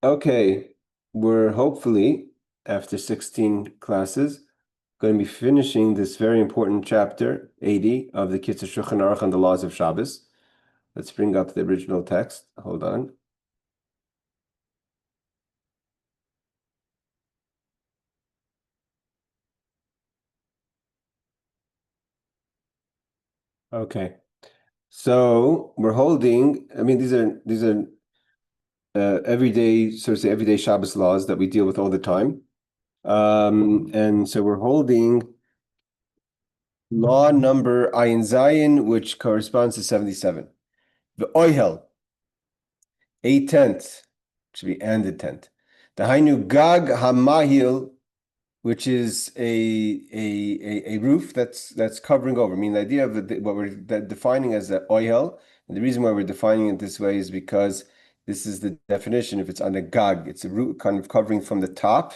Okay, we're hopefully, after 16 classes, going to be finishing this very important chapter 80 of the Kitzur Shulchan Aruch on the laws of Shabbos. Let's bring up the original text. Hold on. Okay, so we're holding. I mean, these are everyday, so to say, everyday Shabbos laws that we deal with all the time. And so we're holding law number Ayin Zayin, which corresponds to 77. The oihel, a tent, should be and a tent. The hainu gag hamahil, which is a roof that's covering over. I mean, the idea of what we're defining as the oihel, and the reason why we're defining it this way is because this is the definition. If it's on a gag, it's a roof kind of covering from the top.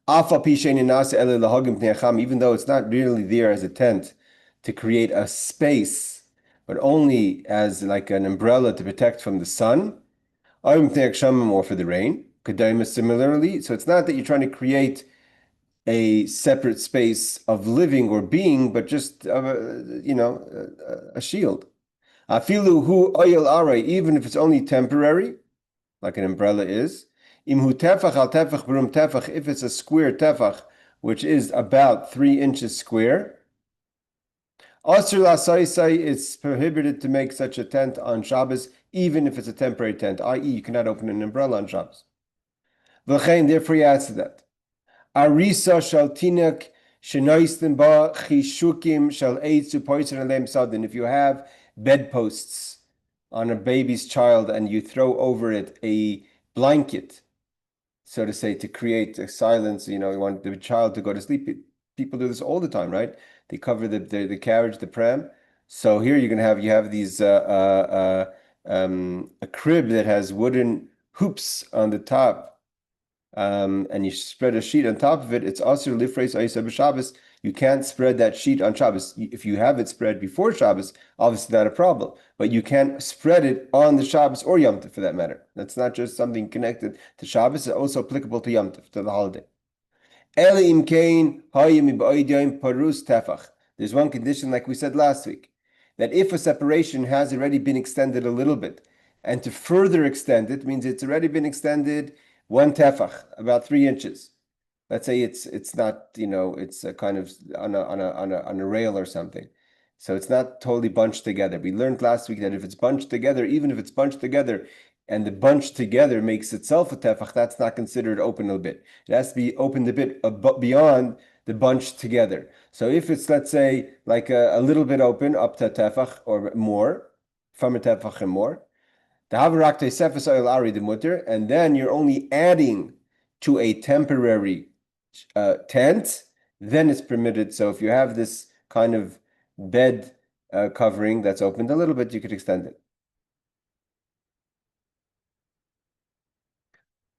Even though it's not really there as a tent to create a space, but only as like an umbrella to protect from the sun, or for the rain. Similarly, so it's not that you're trying to create a separate space of living or being, but just a shield. Even if it's only temporary, like an umbrella is. If it's a square tefach, which is about 3 inches square, it's prohibited to make such a tent on Shabbos, even if it's a temporary tent, i.e., you cannot open an umbrella on Shabbos. Therefore, he adds to that. Arisa shall tinak shenoisten ba chishukim shall eitzu poiser alem sadin. If you have bedposts on a baby's child and you throw over it a blanket, so to say, to create a silence, you want the child to go to sleep. People do this all the time, right? They cover the carriage, the pram. So here you have these a crib that has wooden hoops on the top, and you spread a sheet on top of it. It's also lifreis ayisa b'Shabbos. You can't spread that sheet on Shabbos. If you have it spread before Shabbos, obviously not a problem. But you can't spread it on the Shabbos or Yom Tov for that matter. That's not just something connected to Shabbos. It's also applicable to Yom Tov, to the holiday. There's one condition, like we said last week, that if a separation has already been extended a little bit, and to further extend it means it's already been extended 1 tefach, about 3 inches. Let's say it's not, it's a kind of on a rail or something. So it's not totally bunched together. We learned last week that if it's bunched together, even if it's bunched together, and the bunch together makes itself a tefach, that's not considered open a bit. It has to be opened a bit beyond the bunch together. So if it's, let's say, like a little bit open, up to a tefach or more, from a tefach and more, and then you're only adding to a temporary tent, then it's permitted. So if you have this kind of bed covering that's opened a little bit, you could extend it.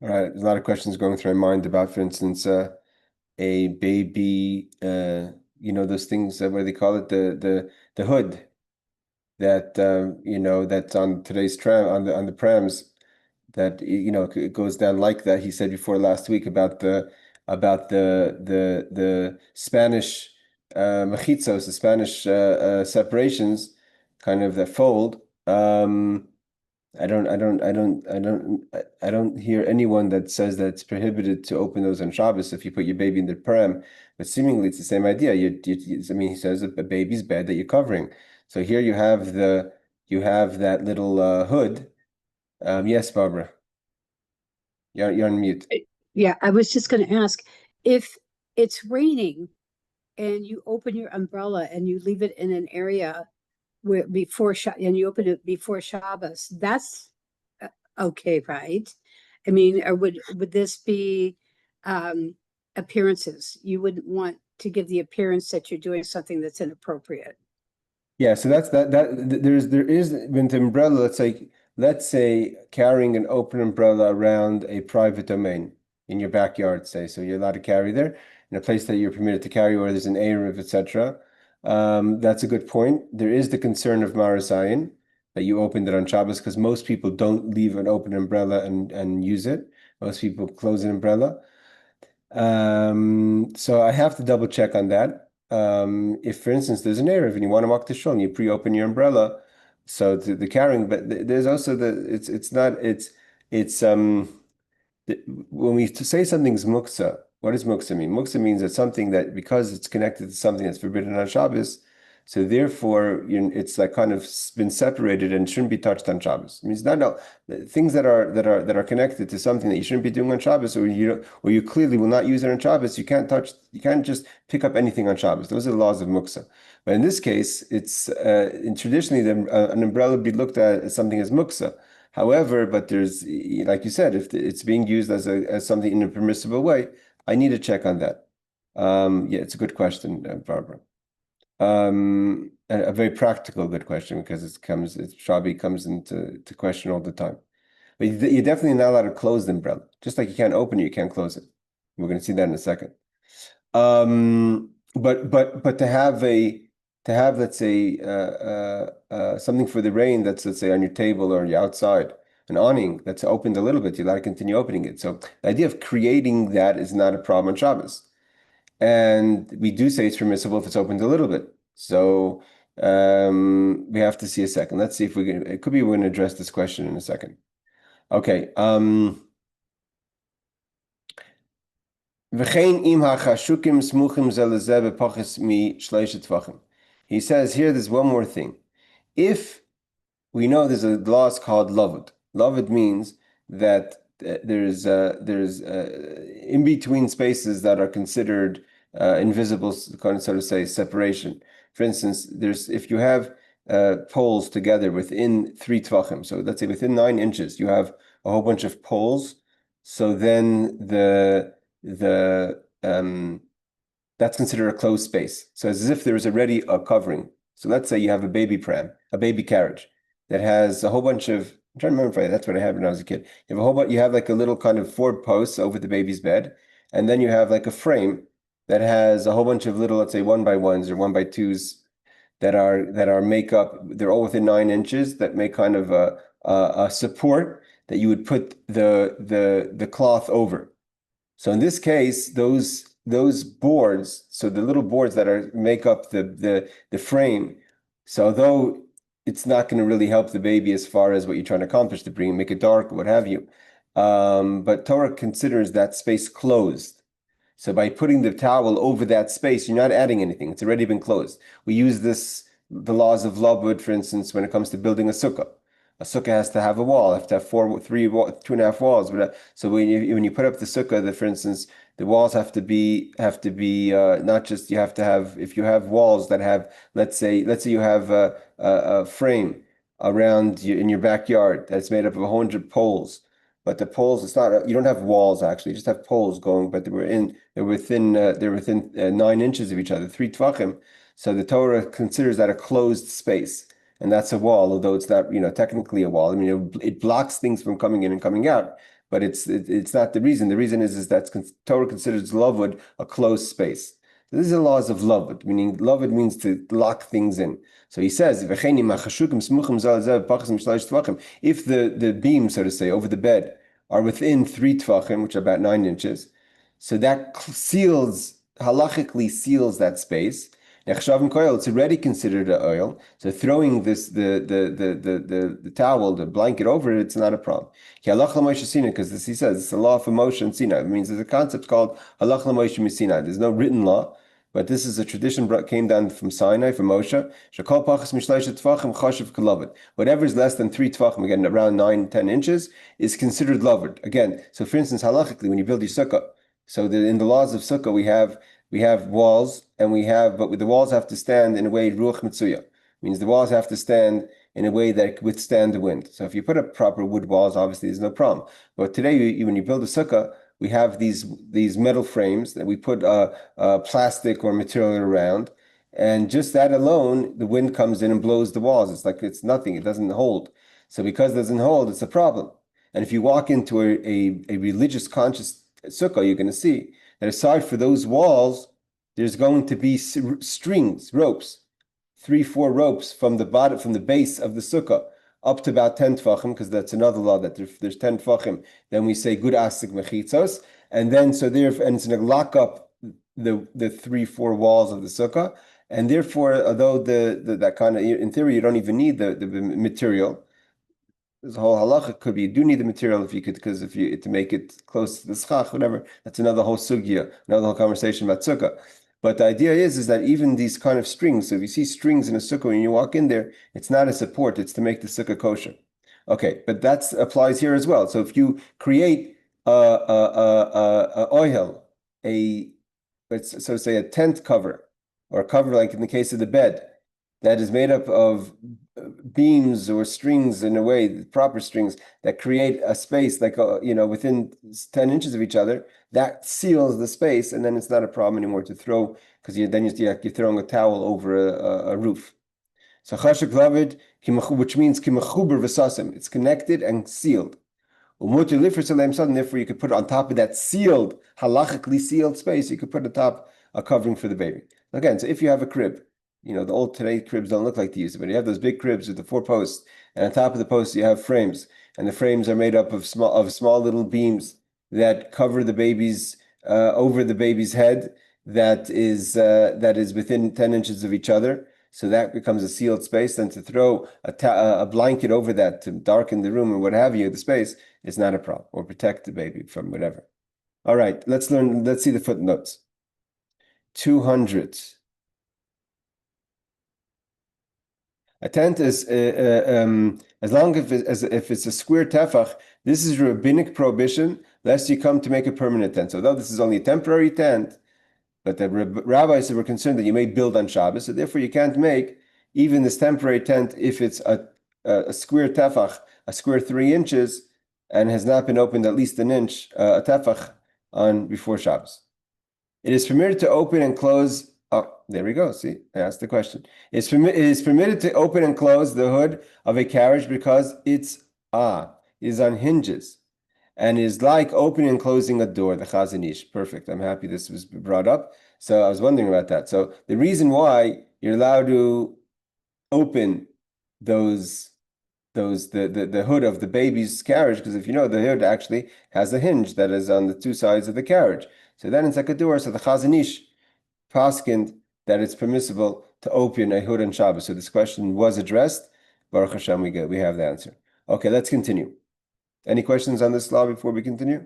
All right, there's a lot of questions going through my mind about, for instance, a baby, those things where they call it the hood that that's on today's tram on the prams that it goes down like that. He said before last week about the Spanish mechizos, the Spanish separations, kind of that fold. I don't hear anyone that says that it's prohibited to open those on Shabbos if you put your baby in the pram, but seemingly it's the same idea. I mean, he says a baby's bed that you're covering. So here you have that little hood. Yes, Barbara, you're on mute. Yeah, I was just going to ask if it's raining and you open your umbrella and you leave it in an area where and you open it before Shabbos, that's okay, right? I mean, or would this be appearances? You wouldn't want to give the appearance that you're doing something that's inappropriate. Yeah, so that's there is with the umbrella, let's say carrying an open umbrella around a private domain in your backyard, say. So you're allowed to carry there in a place that you're permitted to carry where there's an Eruv, etc. That's a good point. There is the concern of Marasayan, that you opened it on Shabbos, because most people don't leave an open umbrella and use it. Most people close an umbrella. So I have to double check on that. If, for instance, there's an Erev and you want to walk to shul and you pre-open your umbrella, so the carrying, but there's also when we say something's muksa, what does muksa mean? Muksa means that something that, because it's connected to something that's forbidden on Shabbos, so therefore it's like kind of been separated and shouldn't be touched on Shabbos. It means no, things that are connected to something that you shouldn't be doing on Shabbos, or you clearly will not use it on Shabbos. You can't just pick up anything on Shabbos. Those are the laws of muksa. But in this case, it's traditionally an umbrella would be looked at as something as muksa. However, but there's, like you said, if it's being used as something in a permissible way, I need to check on that. Yeah, it's a good question, Barbara. A very practical good question, because Shabi comes into question all the time. But you're definitely not allowed to close the umbrella. Just like you can't open it, you can't close it. We're going to see that in a second. But to have let's say something for the rain that's, let's say, on your table or you're outside, an awning that's opened a little bit, you're allowed to continue opening it. So the idea of creating that is not a problem on Shabbos. And we do say it's permissible if it's opened a little bit. So we have to see a second. Let's see if it could be we're going to address this question in a second. Okay. He says here, there's one more thing. If we know there's a law called lavud. Lavud means that there's in between spaces that are considered invisible, so to say, separation. For instance, if you have poles together within 3 tvachim, so let's say within 9 inches, you have a whole bunch of poles. So then that's considered a closed space. So it's as if there is already a covering. So let's say you have a baby pram, a baby carriage that has a whole bunch of, I'm trying to remember if that's what I had when I was a kid. You have like a little kind of 4 posts over the baby's bed, and then you have like a frame that has a whole bunch of little, let's say 1x1s or 1x2s that are make up. They're all within 9 inches that make kind of a support that you would put the cloth over. So in this case, those boards, so the little boards that make up the frame, so although it's not going to really help the baby as far as what you're trying to accomplish, to make it dark or what have you, but Torah considers that space closed. So by putting the towel over that space, you're not adding anything. It's already been closed. We use the laws of Lobwood, for instance, when it comes to building a sukkah. A sukkah has to have a wall, have to have 2.5 walls. So when you put up the sukkah, for instance, the walls have to be not just, you have to have, if you have walls that have, let's say you have a frame around you in your backyard that's made up of 100 poles. But the poles, you don't have walls actually, you just have poles going, but they're within 9 inches of each other, 3 tvachim. So the Torah considers that a closed space, and that's a wall, although it's not, technically a wall. I mean, it blocks things from coming in and coming out, but it's not the reason. The reason is that Torah considers lavud a closed space. So these are laws of lavud, meaning lavud means to lock things in. So he says, if the beams, so to say, over the bed are within 3 tvachim, which are about 9 inches, so that halachically seals that space. It's already considered an oil. So throwing the towel, the blanket over it, it's not a problem. Because this, he says, it's a law for Moshe and Sinai. It means there's a concept called halach l'Moshe Sinai. There's no written law, but this is a tradition came down from Sinai, from Moshe. Whatever is less than 3 tvachim, again around 9-10 inches, is considered lavud. Again, so for instance, halachically, when you build your sukkah, so in the laws of sukkah we have walls, but the walls have to stand in a way ruach mitzuya, means the walls have to stand in a way that withstand the wind. So if you put up proper wood walls, obviously there's no problem. But today, when you build a sukkah, we have these metal frames that we put plastic or material around, and just that alone, the wind comes in and blows the walls. It's like it's nothing; it doesn't hold. So because it doesn't hold, it's a problem. And if you walk into a religious conscious sukkah, you're going to see that aside for those walls, there's going to be strings, ropes, 3-4 ropes from the bottom, from the base of the sukkah, up to about 10 tefachim, because that's another law that if there's 10 tefachim, then we say good asik mechitzos, and then so there, and it's going to lock up the 3-4 walls of the sukkah, and therefore, although that kind of, in theory, you don't even need the material. This whole halacha could be you do need the material if you could, because if you to make it close to the schach, whatever. That's another whole sugya, another whole conversation about sukkah. But the idea is that even these kind of strings. So if you see strings in a sukkah when you walk in there, it's not a support; it's to make the sukkah kosher. Okay, but that applies here as well. So if you create a oihel, let's so say a tent cover, or a cover like in the case of the bed, that is made up of beams or strings in a way, proper strings that create a space like within 10 inches of each other, that seals the space, and then it's not a problem anymore to throw, because you're throwing a towel over a roof. So chashuk lavid, which means kimechuber v'sasim, it's connected and sealed. Therefore, you could put on top of that sealed, halachically sealed space, you could put on top a covering for the baby. Again, so if you have a crib, the old today cribs don't look like these, but you have those big cribs with the 4 posts, and on top of the posts you have frames, and the frames are made up of small little beams that cover the baby's over the baby's head, that is within 10 inches of each other. So that becomes a sealed space. Then to throw a blanket over that to darken the room or what have you, the space, is not a problem, or protect the baby from whatever. All right, let's see the footnotes. 200. A tent is as long as if it's a square tefach. This is rabbinic prohibition, lest you come to make a permanent tent. So though this is only a temporary tent, but the rabbis were concerned that you may build on Shabbos, so therefore you can't make even this temporary tent if it's a square tefach, a square 3 inches, and has not been opened at least an inch, a tefach on before Shabbos. It is permitted to open and close. Oh, there we go. See, I asked the question. It is permitted to open and close the hood of a carriage because it is on hinges, and is like opening and closing a door, the Chazon Ish. Perfect. I'm happy this was brought up. So I was wondering about that. So the reason why you're allowed to open the hood of the baby's carriage, because if you know, the hood actually has a hinge that is on the 2 sides of the carriage. So then it's like a door. So the Chazon Ish paskined that it's permissible to open a hood on Shabbos. So this question was addressed. Baruch Hashem, we have the answer. Okay, let's continue. Any questions on this law before we continue?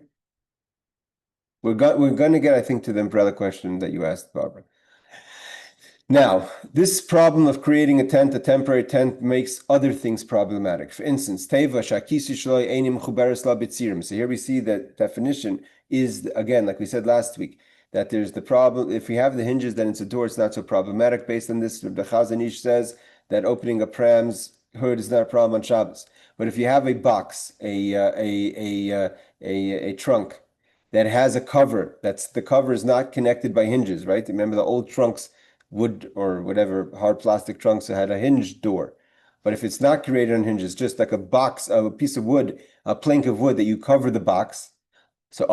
We're going to get, I think, to the umbrella question that you asked, Barbara. Now, this problem of creating a tent, a temporary tent, makes other things problematic. For instance, teva shakisi shloi einim chuberes la b'tzirim. So here we see that definition is, again, like we said last week, that there's the problem. If we have the hinges, then it's a door. It's not so problematic. Based on this, the Chazon Ish says that opening a pram's hood is not a problem on Shabbos. But if you have a box, a trunk that has a cover, the cover is not connected by hinges, right? Remember the old trunks, wood or whatever, hard plastic trunks that had a hinged door. But if it's not created on hinges, just like a box, a piece of wood, a plank of wood that you cover the box. So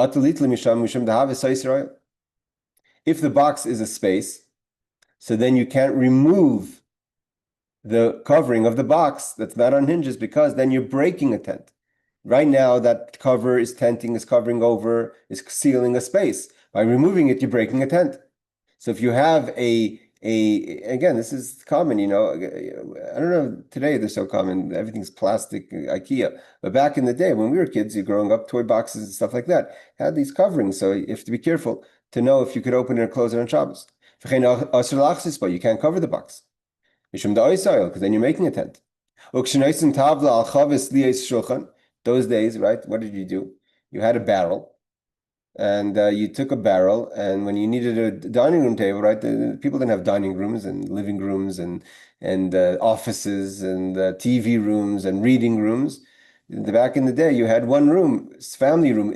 if the box is a space, so then you can't remove the covering of the box that's not on hinges, because then you're breaking a tent. Right now, that cover is covering over, is sealing a space. By removing it, you're breaking a tent. So if you have again, this is common, I don't know, today they're so common, everything's plastic, IKEA. But back in the day, when we were kids, you're growing up, toy boxes and stuff like that had these coverings. So you have to be careful to know if you could open it or close it on Shabbos. But you can't cover the box. Because then you're making a tent. Those days, right? What did you do? You had a barrel, and you took a barrel, and when you needed a dining room table, right? People didn't have dining rooms and living rooms and offices and TV rooms and reading rooms. Back in the day, you had one room, family room.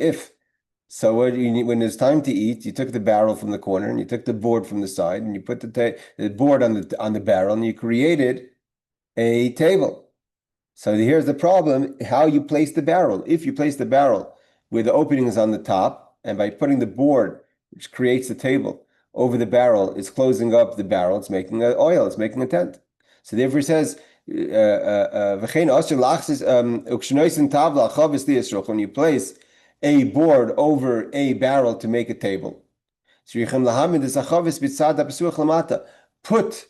So when it's time to eat, you took the barrel from the corner and you took the board from the side and you put the board on the barrel and you created a table. So here's the problem: how you place the barrel. If you place the barrel where the opening is on the top, and by putting the board, which creates the table, over the barrel, it's closing up the barrel. It's making an oil. It's making a tent. So therefore, it says When you place a board over a barrel to make a table, put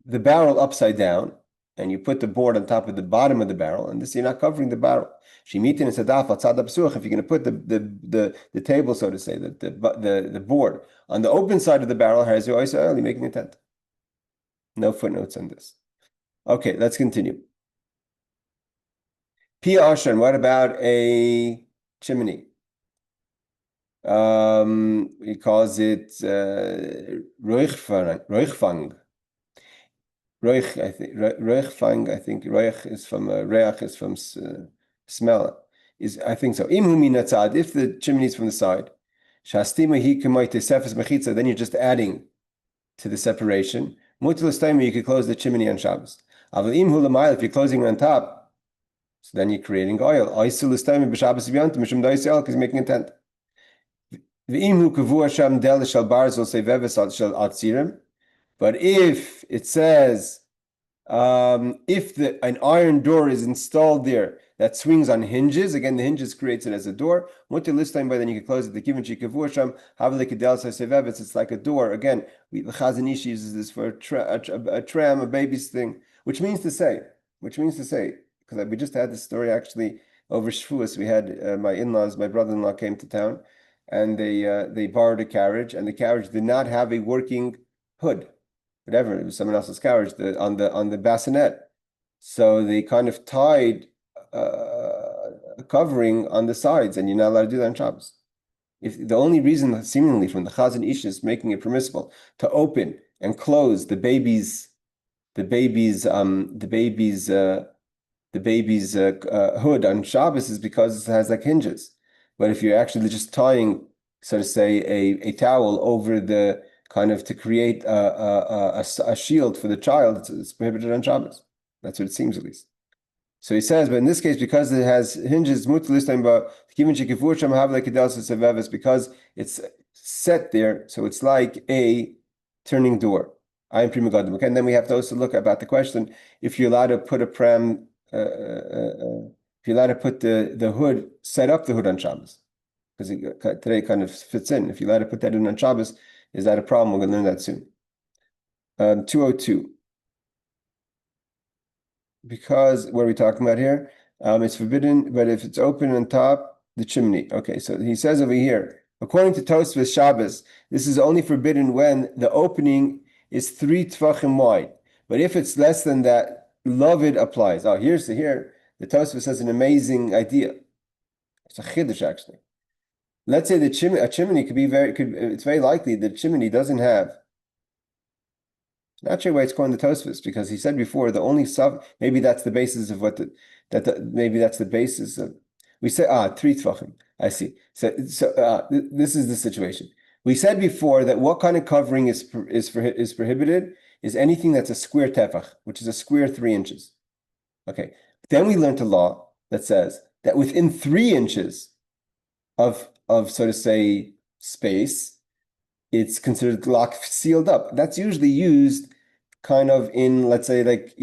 the barrel upside down, and you put the board on top of the bottom of the barrel, and this you're not covering the barrel. If you're going to put the table, so to say, the board on the open side of the barrel, you're making a tent. No footnotes on this. Okay, let's continue. Pia Ashan, what about a chimney? He calls it Roichfang. Roich, I think Roichfang. I think Roich is from Reach is from smell. I think so. If the chimney is from the side, then you're just adding to the separation. You could close the chimney on Shabbos. If you're closing it on top, so then you're creating oil. Because you're making a tent. But if it says, if an iron door is installed there that swings on hinges, again, the hinges creates it as a door. Then you can close it. It's like a door. Again, the Chazon Ish uses this for a tram, a baby's thing, which means to say, because we just had this story actually over Shavuos. We had my in-laws, my brother-in-law came to town, and they borrowed a carriage, and the carriage did not have a working hood. Whatever, it was someone else's carriage on the bassinet. So they kind of tied a covering on the sides, and you're not allowed to do that on Shabbos. If the only reason, seemingly from the Chazon Ish, is making it permissible to open and close the baby's hood on Shabbos is because it has like hinges. But if you're actually just tying, so to say, a towel over the kind of to create a shield for the child, it's prohibited on Shabbos. That's what it seems, at least. So he says, but in this case, because it has hinges, because it's set there, so it's like a turning door. I am prima gadol. And then we have to also look about the question if you're allowed to put a pram, if you're allowed to put the hood, set up the hood on Shabbos, because today it kind of fits in. If you're allowed to put that in on Shabbos, is that a problem? We're going to learn that soon. 202. Because what are we talking about here? It's forbidden, but if it's open on top, the chimney. Okay, so he says over here, according to Tosfos Shabbos, this is only forbidden when the opening is 3 tvachim wide. But if it's less than that, Lavid applies. Oh, here the Tosfos has an amazing idea. It's a chiddush, actually. Let's say a chimney it's very likely the chimney doesn't have. Not sure why it's called the Tosfos, because he said before the only maybe that's the basis of maybe that's the basis of. We say 3 tvachim. I see. So this is the situation. We said before that what kind of covering is prohibited is anything that's a square tefach, which is a square 3 inches. Okay. Then we learned a law that says that within 3 inches of so to say space, it's considered locked, sealed up. That's usually used kind of in, let's say, like,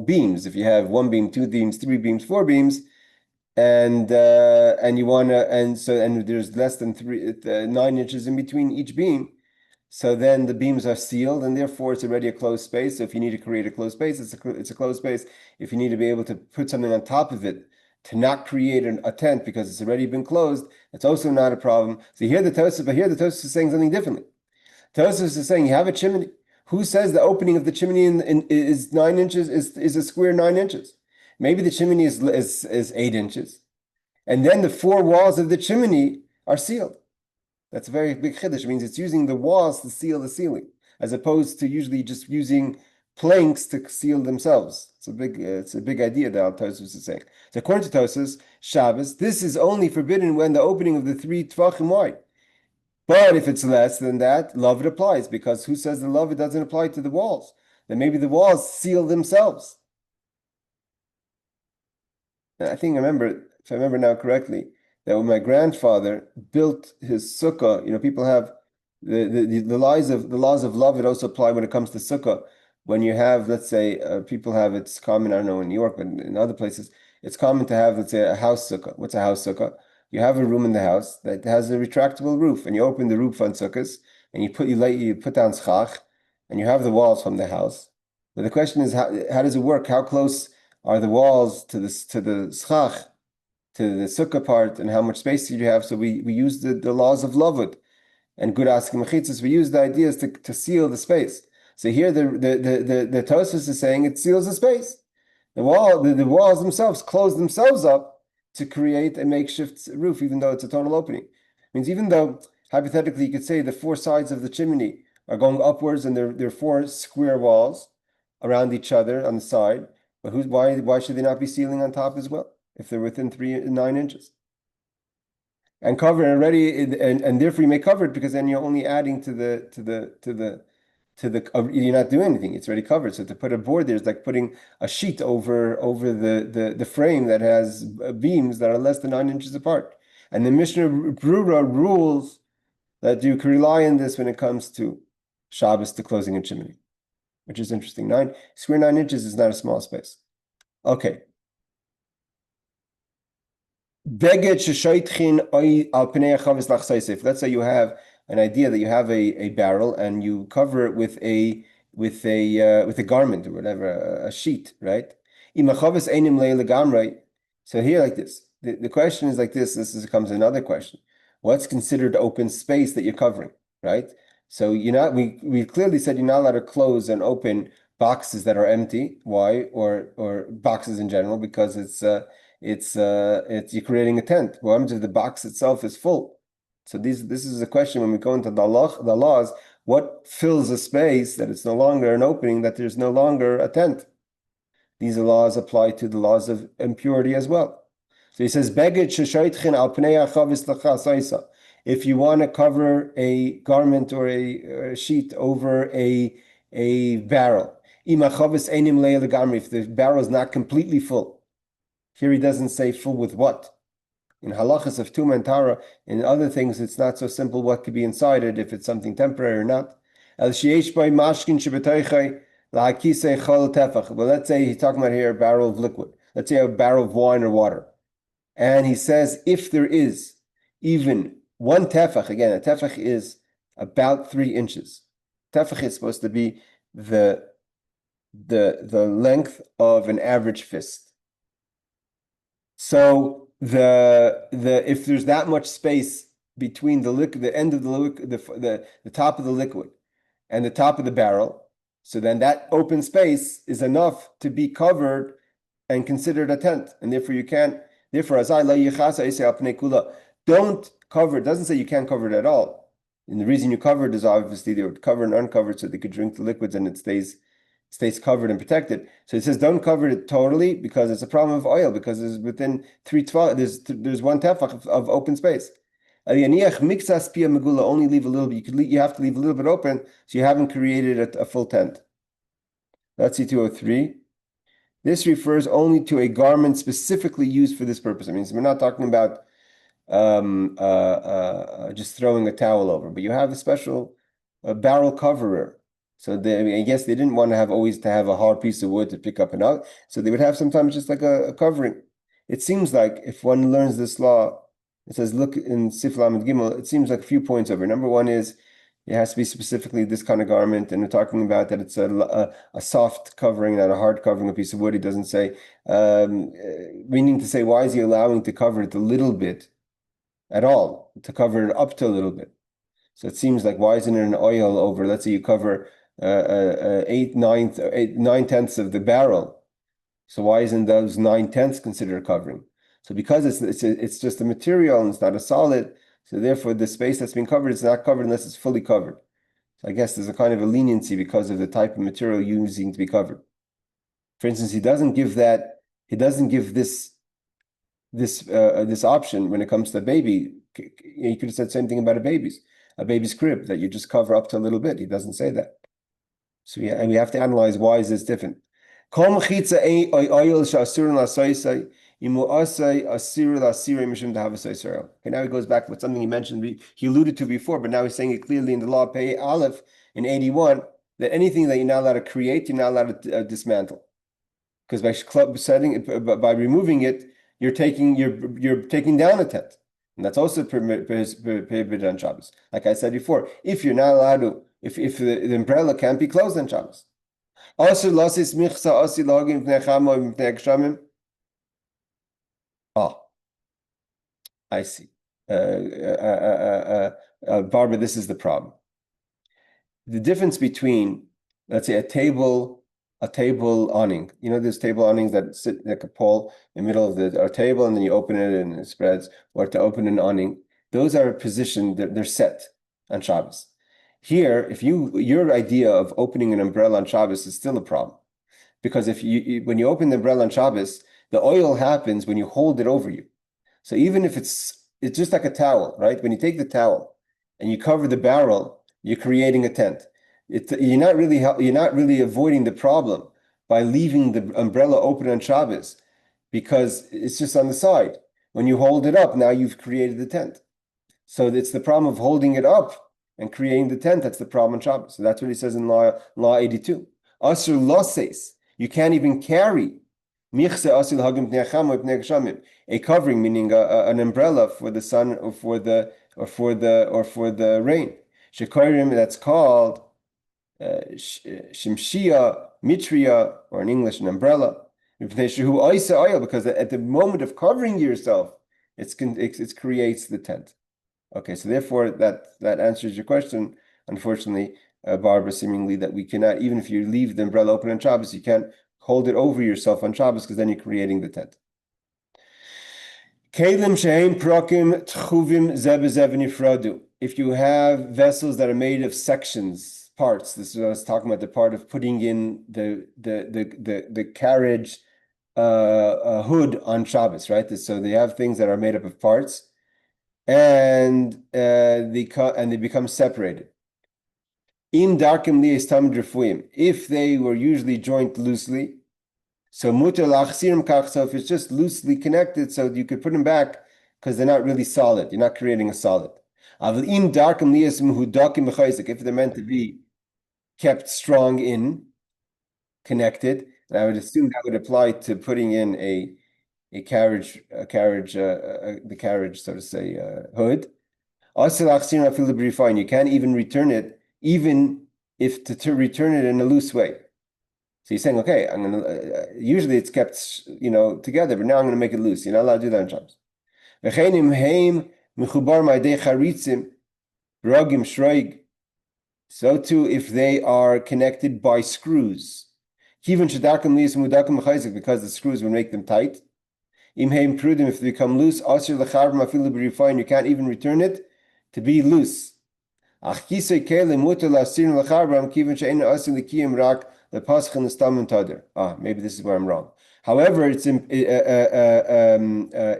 beams. If you have 1 beam, 2 beams, 3 beams, 4 beams, and you wanna, and there's less than 9 inches in between each beam. So then the beams are sealed, and therefore it's already a closed space. So if you need to create a closed space, it's a closed space. If you need to be able to put something on top of it to not create a tent because it's already been closed, it's also not a problem. So here the Tosfos is saying something differently. Tosfos is saying you have a chimney. Who says the opening of the chimney is 9 inches, is a square 9 inches? Maybe the chimney is 8 inches. And then the 4 walls of the chimney are sealed. That's a very big chiddush. It means it's using the walls to seal the ceiling, as opposed to usually just using planks to seal themselves. It's a big idea that Tosfos is saying. So according to Tosfos, Shabbos, this is only forbidden when the opening of the 3 tvachim wide. But if it's less than that, Lavid applies, because who says the Lavid doesn't apply to the walls? Then maybe the walls seal themselves. And I think if I remember now correctly, that when my grandfather built his sukkah, people have the laws of Lavid also apply when it comes to sukkah. when you have, let's say, people have, it's common, I don't know in New York, but in other places, it's common to have, let's say, a house sukkah. What's a house sukkah? You have a room in the house that has a retractable roof, and you open the roof on sukkahs, and you put down schach, and you have the walls from the house. But the question is, how does it work? How close are the walls to the schach, to the sukkah part, and how much space do you have? So we use the laws of Lavud and good asking mechitzas. We use the ideas to seal the space. So here the Tosfos is saying it seals the space. The walls themselves close themselves up to create a makeshift roof, even though it's a total opening. It means even though hypothetically you could say the four sides of the chimney are going upwards and they're four square walls around each other on the side, but why should they not be sealing on top as well if they're within 9 inches? And cover it already, and therefore you may cover it because then you're only adding to the you're not doing anything. It's already covered. So to put a board there is like putting a sheet over the frame that has beams that are less than 9 inches apart. And the Mishnah Brura rules that you can rely on this when it comes to Shabbos, to closing a chimney, which is interesting. 9 inches is not a small space. Okay. Let's say you have an idea that you have a barrel and you cover it with a garment or whatever, a sheet, right? So here, like this, the question is like this. Comes another question: what's considered open space that you're covering, right? So we clearly said you're not allowed to close and open boxes that are empty. Why? Or boxes in general, because it's you're creating a tent. What happens if the box itself is full? So this is a question when we go into the laws. What fills a space that it's no longer an opening, that there's no longer a tent? These laws apply to the laws of impurity as well. So he says, if you want to cover a garment or a sheet over a barrel, if the barrel is not completely full. Here he doesn't say full with what. In halachas of Tuma and Tara, in other things, it's not so simple what could be inside it, if it's something temporary or not. Well, let's say he's talking about here a barrel of liquid. Let's say a barrel of wine or water. And he says if there is even one tefach, again, a tefach is about 3 inches. Tefach is supposed to be the length of an average fist. So if there's that much space between the end of the liquid, the top of the liquid and the top of the barrel, so then that open space is enough to be covered and considered a tent, and therefore you can't. Therefore, don't cover. It doesn't say you can't cover it at all. And the reason you cover it is obviously they were covered and uncovered, so they could drink the liquids and it stays covered and protected. So it says don't cover it totally because it's a problem of oil, because there's within 312 there's 1 tefach of open space. Only leave a little bit. You have to leave a little bit open, so you haven't created a full tent. Let's see 203. This refers only to a garment specifically used for this purpose. I mean, so we're not talking about just throwing a towel over, but you have a special barrel coverer. So I guess they didn't want to always have a hard piece of wood to pick up and out. So they would have sometimes just like a covering. It seems like if one learns this law, it says, look in Sif Lamed Gimel, it seems like a few points over. Number one is it has to be specifically this kind of garment, and we're talking about that it's a soft covering, not a hard covering, a piece of wood. He doesn't say, meaning to say, why is he allowing to cover it a little bit at all, to cover it up to a little bit? So it seems like, why isn't it an oil over, let's say you cover 9/10 of the barrel. So why isn't those 9/10 considered a covering? So because it's just a material and it's not a solid, so therefore the space that's been covered is not covered unless it's fully covered. So I guess there's a kind of a leniency because of the type of material using to be covered. For instance, he doesn't give this option when it comes to a baby. He could have said the same thing about a baby's crib, that you just cover up to a little bit. He doesn't say that. So and we have to analyze, why is this different? Okay, now he goes back with something he mentioned, he alluded to before, but now he's saying it clearly in the law, Pei Aleph in 81. that anything that you're not allowed to create, you're not allowed to dismantle. Because by removing it, you're taking down a tent. And that's also prohibited on Shabbos. Like I said before, if you're not allowed to, if the umbrella can't be closed on Shabbos. Oh, I see. Barbara, this is the problem. The difference between, let's say, a table awning. You know, there's table awnings that sit like a pole in the middle of our table, and then you open it and it spreads. Or to open an awning, those are positioned. They're set on Shabbos. Here, if your idea of opening an umbrella on Shabbos is still a problem, because when you open the umbrella on Shabbos, the oil happens when you hold it over you. So even if it's just like a towel, right? When you take the towel and you cover the barrel, you're creating a tent. You're not really avoiding the problem by leaving the umbrella open on Shabbos, because it's just on the side. When you hold it up, now you've created the tent. So it's the problem of holding it up and creating the tent. That's the problem on Shabbos. So that's what he says in Law 82. Asur loses. You can't even carry a covering, meaning an umbrella for the sun or for the rain. Shekorim, that's called shimshia, mitria, or in English, an umbrella. Because at the moment of covering yourself, it creates the tent. Okay, so therefore that answers your question. Unfortunately, Barbara, seemingly that we cannot, even if you leave the umbrella open on Shabbos, you can't hold it over yourself on Shabbos, because then you're creating the tent. If you have vessels that are made of sections, parts, this is what I was talking about, the part of putting in the carriage hood on Shabbos, right? So they have things that are made up of parts, and they become separated. If they were usually joined loosely, so if it's just loosely connected, so you could put them back because they're not really solid. You're not creating a solid. If they're meant to be kept strong connected, and I would assume that would apply to putting in the carriage, so to say, hood. You can't even return it, even if to return it in a loose way. So you're saying, okay, I'm gonna. Usually it's kept, together, but now I'm going to make it loose. You're not allowed to do that in Shabbos. So too, if they are connected by screws, because the screws would make them tight. If they become loose, you can't even return it to be loose. Maybe this is where I'm wrong. However,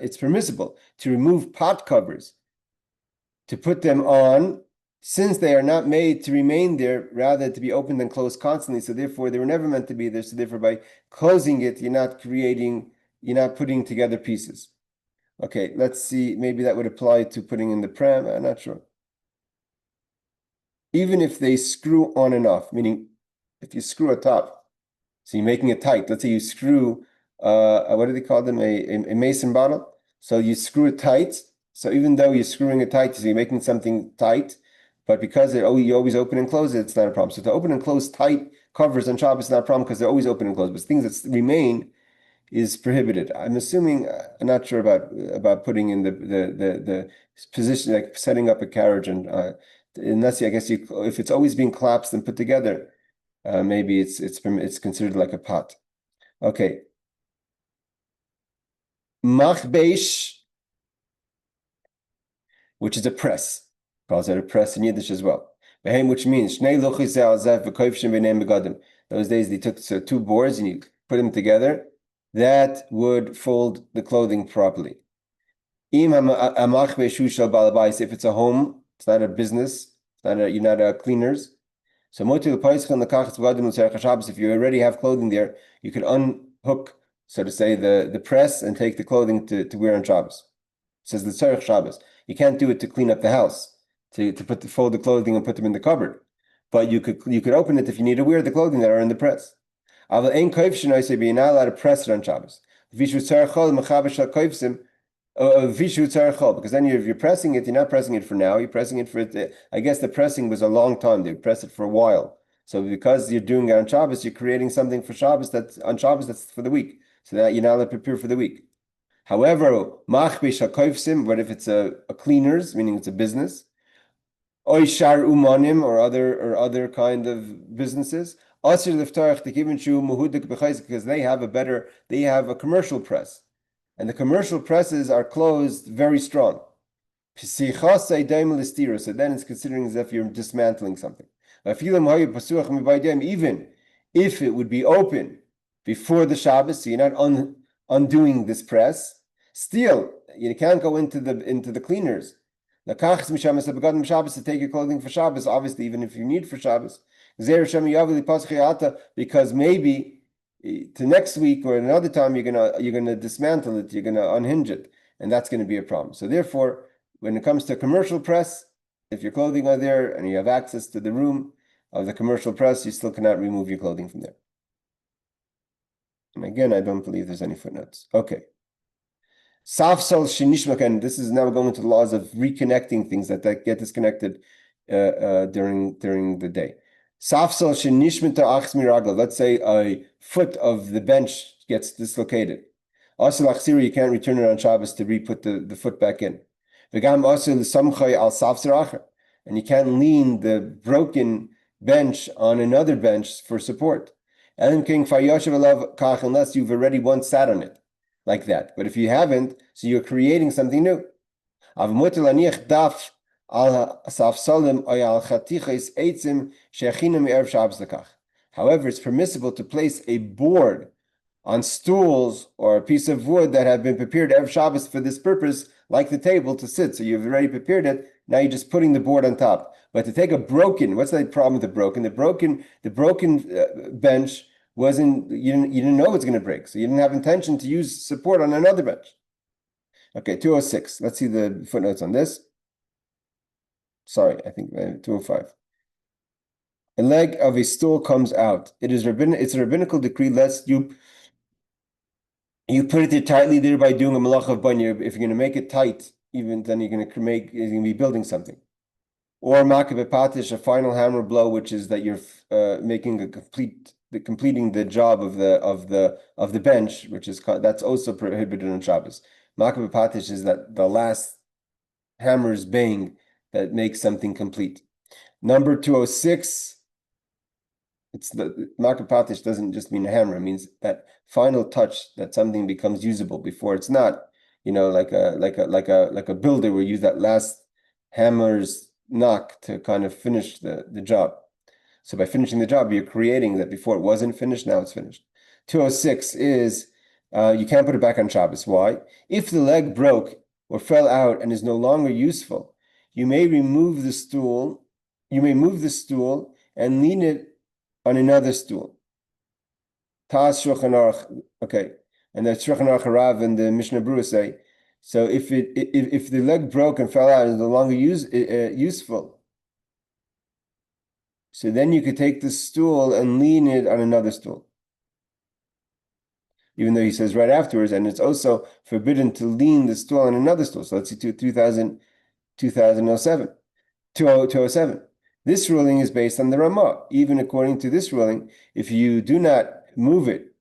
it's permissible to remove pot covers, to put them on, since they are not made to remain there, rather to be opened and closed constantly. So therefore, they were never meant to be there. So therefore, by closing it, you're not putting together pieces. Okay, let's see. Maybe that would apply to putting in the pram. I'm not sure. Even if they screw on and off, meaning if you screw a top, so you're making it tight. Let's say you screw, what do they call them? A mason bottle. So you screw it tight. So even though you're screwing it tight, so you're making something tight, but because you always open and close it, it's not a problem. So to open and close tight covers on Shabbos is not a problem, because they're always open and closed. But things that remain is prohibited. I'm assuming, I'm not sure about putting in the position, like setting up a carriage, and unless I guess if it's always being collapsed and put together, maybe it's considered like a pot. Okay. Machbesh, which is a press, calls it a press in Yiddish as well. Which means those days they took two boards and you put them together. That would fold the clothing properly. If it's a home, it's not a business, you're not a cleaners. So if you already have clothing there, you could unhook, so to say, the press and take the clothing to wear on Shabbos. It says the Tzarech Shabbos. You can't do it to clean up the house, to fold the clothing and put them in the cupboard. but you could open it if you need to wear the clothing that are in the press. But you're not allowed to press it on Shabbos. Because then if you're pressing it, you're not pressing it for now, you're pressing it for it. I guess the pressing was a long time. They press it for a while. So because you're doing it on Shabbos, you're creating something for Shabbos that's for the week. So that you're not allowed to prepare for the week. However, but if it's a cleaners, meaning it's a business, shar umanim or other kind of businesses, because they have a commercial press, and the commercial presses are closed very strong. So then it's considering as if you're dismantling something. Even if it would be open before the Shabbos, so you're not undoing this press, still you can't go into the cleaners. To take your clothing for Shabbos, obviously, even if you need for Shabbos, because maybe to next week or another time you're gonna dismantle it, you're gonna unhinge it, and that's going to be a problem. So therefore, when it comes to commercial press, if your clothing are there and you have access to the room of the commercial press, you still cannot remove your clothing from there. And again, I don't believe there's any footnotes. Okay. Safsal shenishmak, and this is now going to the laws of reconnecting things that get disconnected during the day. Safsal shenishmata achs miragla. Let's say a foot of the bench gets dislocated. Also, you can't return it on Shabbos to re-put the foot back in. And you can't lean the broken bench on another bench for support. Unless you've already once sat on it like that. But if you haven't, so you're creating something new. However, it's permissible to place a board on stools or a piece of wood that have been prepared Erev Shabbos for this purpose, like the table to sit. So you've already prepared it. Now you're just putting the board on top. But to take what's the problem with the broken? The broken bench wasn't. You didn't know it was going to break, so you didn't have intention to use support on another bench. Okay, 206. Let's see the footnotes on this. Sorry, I think 205. A leg of a stool comes out. It's a rabbinical decree lest you put it there tightly, thereby doing a malach of banya. If you're going to make it tight, even then you're going to be building something. Or makabe patish, a final hammer blow, which is that you're making completing the job of the bench, which is that's also prohibited on Shabbos. Makabe patish is that the last hammer's bang that makes something complete. Number 206. It's the makabe patish doesn't just mean a hammer; it means that final touch that something becomes usable before it's not. Like a builder will use that last hammer's knock to kind of finish the job. So by finishing the job, you're creating that before it wasn't finished, now it's finished. 206 is you can't put it back on Shabbos. Why? If the leg broke or fell out and is no longer useful, you may move the stool and lean it on another stool. Tas Shulchan Aruch, okay, and the Shulchan Aruch Rav and the Mishnah Berurah say, so if the leg broke and fell out and is no longer useful, so then you could take the stool and lean it on another stool. Even though he says right afterwards, and it's also forbidden to lean the stool on another stool. So let's see, 207. This ruling is based on the Ramah. Even according to this ruling, if you do not move it,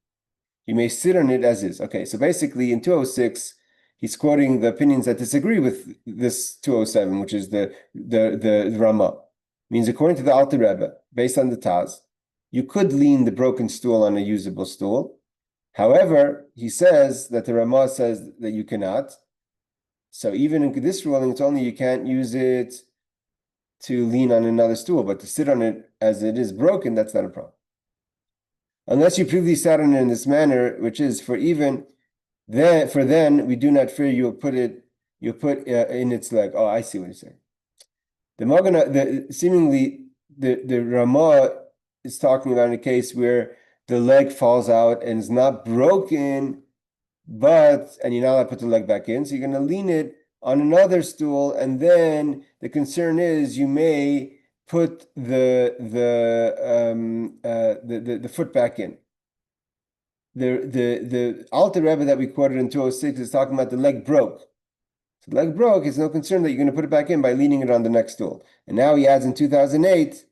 you may sit on it as is. Okay, so basically in 206, he's quoting the opinions that disagree with this 207, which is the Ramah. Means according to the Alter Rebbe, based on the Taz, you could lean the broken stool on a usable stool. However, he says that the Ramah says that you cannot. So even in this ruling, it's only you can't use it to lean on another stool, but to sit on it as it is broken, that's not a problem. Unless you previously sat on it in this manner, which is for then we do not fear you put in its leg. Oh, I see what you're saying. Seemingly the Ramah is talking about a case where the leg falls out and is not broken, and you're not allowed to put the leg back in, so you're going to lean it on another stool, and then the concern is you may put the foot back in. The Alter Rebbe that we quoted in 206 is talking about the leg broke. So the leg broke, it's no concern that you're going to put it back in by leaning it on the next stool. And now he adds in 2008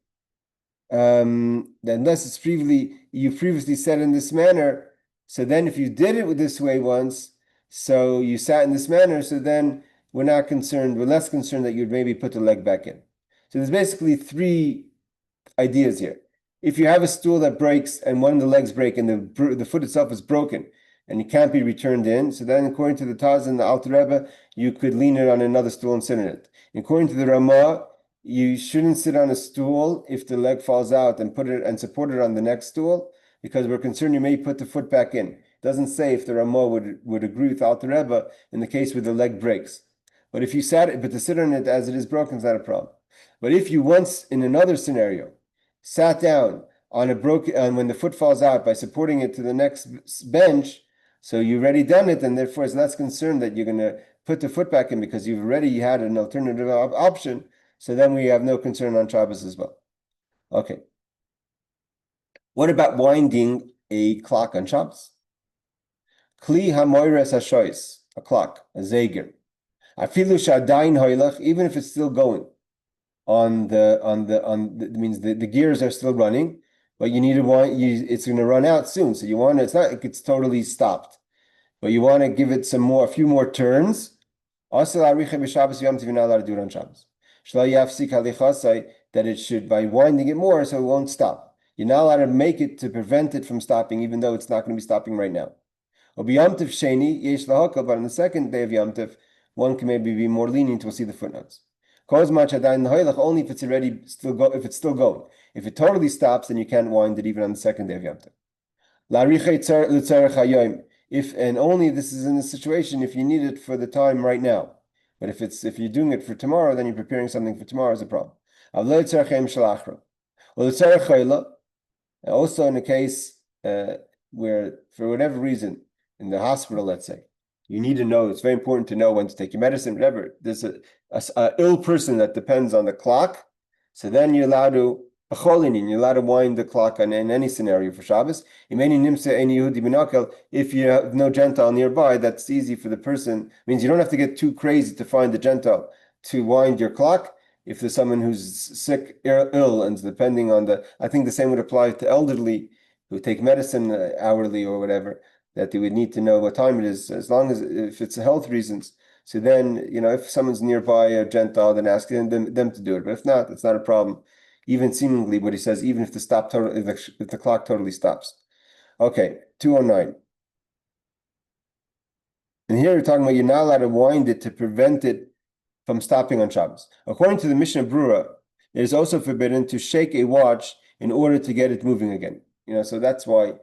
that unless it's you previously said in this manner, so then if you did it with this way once, so you sat in this manner, so then we're less concerned that you'd maybe put the leg back in. So there's basically three ideas here. If you have a stool that breaks and one of the legs break and the foot itself is broken and it can't be returned in, so then according to the Taz and the Alter Rebbe, you could lean it on another stool and sit in it. According to the Ramah, you shouldn't sit on a stool if the leg falls out and put it and support it on the next stool, because we're concerned you may put the foot back in. It doesn't say if the Ramah would agree with Alter Rebbe in the case where the leg breaks. But if you but to sit on it as it is broken is not a problem. But if you once in another scenario sat down on when the foot falls out by supporting it to the next bench, so you've already done it, and therefore it's less concerned that you're going to put the foot back in because you've already had an alternative option. So then we have no concern on Shabbos as well. Okay. What about winding a clock on Shabbos? Kli hamoires hashois, a clock, a zeger. Afilu shadayin hoylach, even if it's still going. Means the gears are still running, but you need to it's going to run out soon. So it's not like it's totally stopped, but you want to give it a few more turns. Also, you're not allowed to do it on Shabbos. That it should, by winding it more, so it won't stop. You're not allowed to make it to prevent it from stopping, even though it's not going to be stopping right now. But on the second day of Yom Tov, one can maybe be more lenient. We'll see the footnotes. Only if it's if it's still going. If it totally stops, then you can't wind it even on the second day of Yom Tov. And only this is in the situation if you need it for the time right now. But if you're doing it for tomorrow, then you're preparing something for tomorrow is a problem. Also in a case where for whatever reason in the hospital, let's say, you need to know, it's very important to know when to take your medicine, whatever. There's a ill person that depends on the clock, so then you're allowed to wind the clock in any scenario for Shabbos. If you have no Gentile nearby, that's easy for the person. It means you don't have to get too crazy to find the Gentile to wind your clock. If there's someone who's sick, ill, and depending on I think the same would apply to elderly who take medicine hourly or whatever, that they would need to know what time it is, as long as if it's health reasons. So then, if someone's nearby a Gentile, then ask them to do it. But if not, it's not a problem. Even seemingly, what he says, even if if the clock totally stops. Okay, 209. And here we're talking about you're not allowed to wind it to prevent it from stopping on Shabbos. According to the Mishnah Brura, it is also forbidden to shake a watch in order to get it moving again. So that's why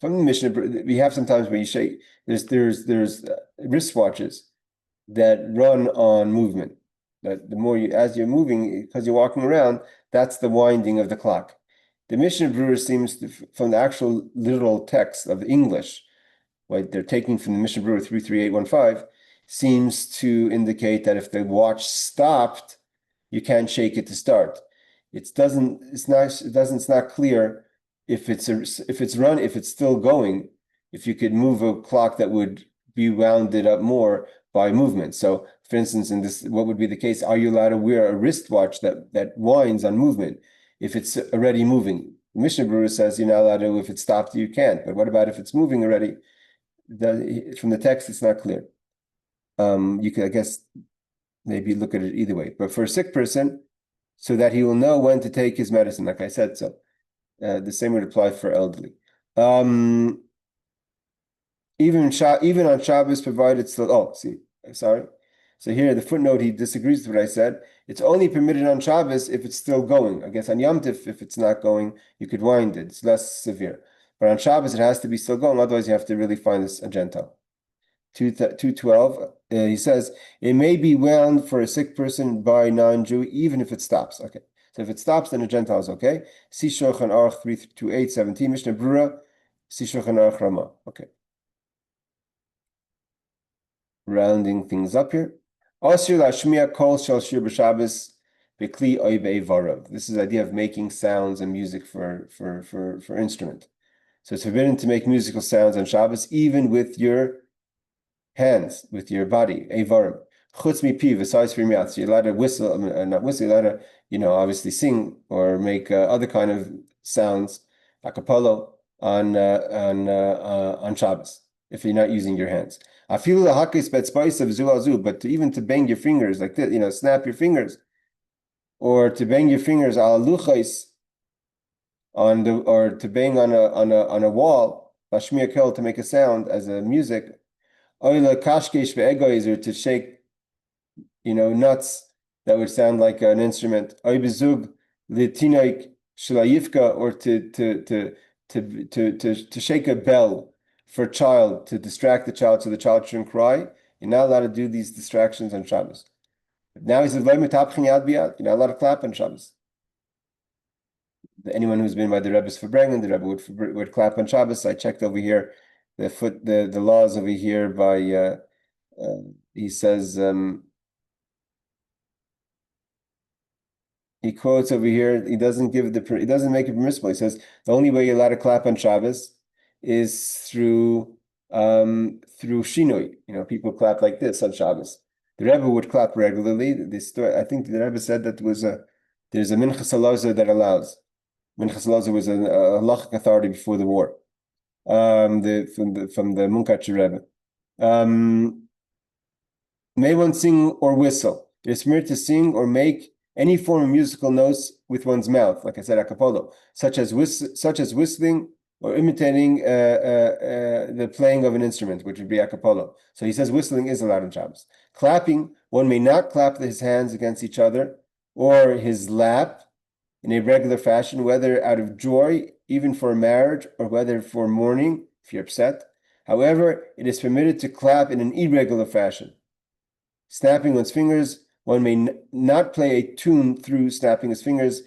from the Mishnah, we have sometimes where you shake. There's wristwatches that run on movement. That the more as you're moving, because you're walking around, that's the winding of the clock. The Mishnah Brura seems to, from the actual literal text of English, right, they're taking from the Mishnah Brura 33815, seems to indicate that if the watch stopped, you can't shake it to start. It's not clear if it's still going, if you could move a clock that would be wounded up more by movement. So, for instance, in this, what would be the case? Are you allowed to wear a wristwatch that winds on movement if it's already moving? Mishnah Brura says you're not allowed to. If it stopped, you can't. But what about if it's moving already? From the text, it's not clear. You can, I guess, maybe look at it either way. But for a sick person, so that he will know when to take his medicine, like I said, so the same would apply for elderly. Even on Shabbos, provided still. Sorry. So here, the footnote, he disagrees with what I said. It's only permitted on Shabbos if it's still going. I guess on Yom Tov, if it's not going, you could wind it. It's less severe. But on Shabbos, it has to be still going. Otherwise, you have to really find a Gentile. 212, he says, it may be wound for a sick person by non-Jew, even if it stops. Okay. So if it stops, then a Gentile is okay. See Shulchan Aruch 328:17, Mishnah Brura, see Shulchan Aruch Ramah. Okay. Rounding things up here. Asur lashmiya kol shel shir b'Shabbos b'kli oivei varav. This is the idea of making sounds and music for instrument. So it's forbidden to make musical sounds on Shabbos, even with your hands, with your body, eivarim. Chutz mipi, besides from your mouth. So you're allowed to whistle, not whistle, you're allowed to, obviously sing or make other kind of sounds, a cappella on Shabbos, if you're not using your hands. But even to bang your fingers like this, snap your fingers, or to bang your fingers al luchais or to bang on a wall, lashmiya kel, to make a sound as a music, oila kashkesh ve'egoiz, or to shake, nuts that would sound like an instrument, oy bezug litinoik shlayivka, or to shake a bell for a child, to distract the child so the child shouldn't cry. You're not allowed to do these distractions on Shabbos. Now he says, you're not allowed to clap on Shabbos. Anyone who's been by the Rebbe's for Brengen, the Rebbe would clap on Shabbos. I checked over here, the laws over here by, he says, he quotes over here, he doesn't make it permissible. He says, the only way you're allowed to clap on Shabbos is through shinoi. People clap like this on Shabbos. The Rebbe would clap regularly. This story, I think the Rebbe said that there's a Minchas Elazar that allows. Minchas Elazar was a halachic authority before the war. From the Munkatcher Rebbe. May one sing or whistle? It is permitted to sing or make any form of musical notes with one's mouth, like I said, a cappella, such as whistling or imitating the playing of an instrument, which would be a cappella. So he says whistling is allowed in Shabbos. Clapping, one may not clap his hands against each other or his lap in a regular fashion, whether out of joy, even for marriage, or whether for mourning, if you're upset. However, it is permitted to clap in an irregular fashion. Snapping one's fingers, one may not play a tune through snapping his fingers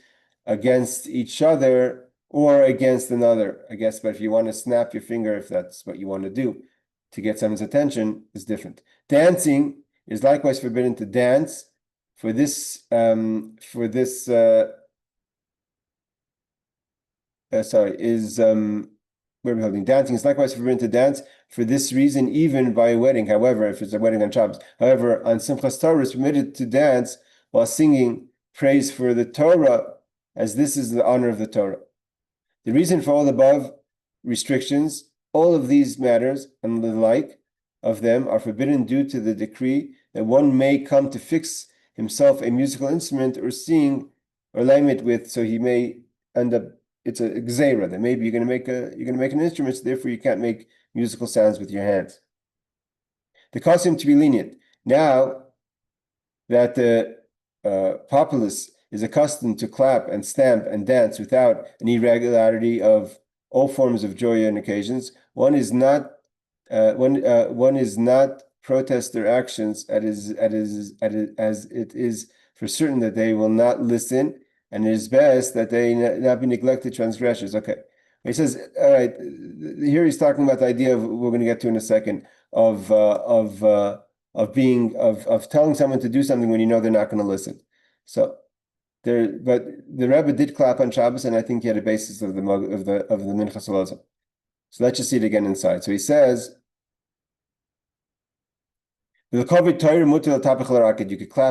against each other or against another, I guess. But if you want to snap your finger, if that's what you want to do to get someone's attention, is different. Dancing is likewise forbidden to dance. Where are we holding? Dancing is likewise forbidden to dance for this reason, even by a wedding. However, if it's a wedding on Shabbos. However, on Simchas Torah, it's permitted to dance while singing praise for the Torah, as this is the honor of the Torah. The reason for all the above restrictions, all of these matters and the like of them are forbidden due to the decree that one may come to fix himself a musical instrument or sing or lame it with, so he may end up. It's a gzeira that maybe you're going to make an instrument, so therefore you can't make musical sounds with your hands. The custom to be lenient. Now that the populace is accustomed to clap and stamp and dance without an irregularity of all forms of joy and occasions, one is not protest their actions as it is for certain that they will not listen. And it is best that they not be neglected transgressors. Okay. He says, all right, here he's talking about the idea of, we're going to get to in a second, of telling someone to do something when you know they're not going to listen. So but the Rebbe did clap on Shabbos, and I think he had a basis of the Minchas Elazar. So let's just see it again inside. So he says, you could clap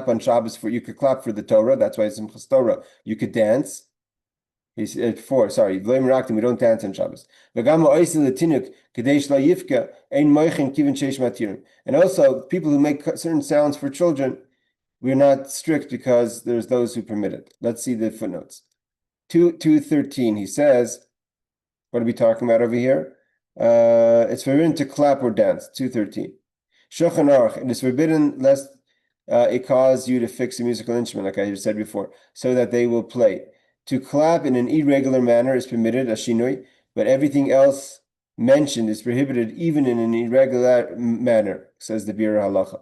on Shabbos you could clap for the Torah. That's why it's Simchas Torah. You could dance. He said we don't dance on Shabbos. And also, people who make certain sounds for children, we're not strict because there's those who permit it. Let's see the footnotes. 2:13. He says, what are we talking about over here? It's forbidden to clap or dance. 2:13. Shulchan Aruch, it is forbidden lest it cause you to fix a musical instrument, like I just said before, so that they will play. To clap in an irregular manner is permitted, a shinoi, but everything else mentioned is prohibited even in an irregular manner, says the Bir Halacha.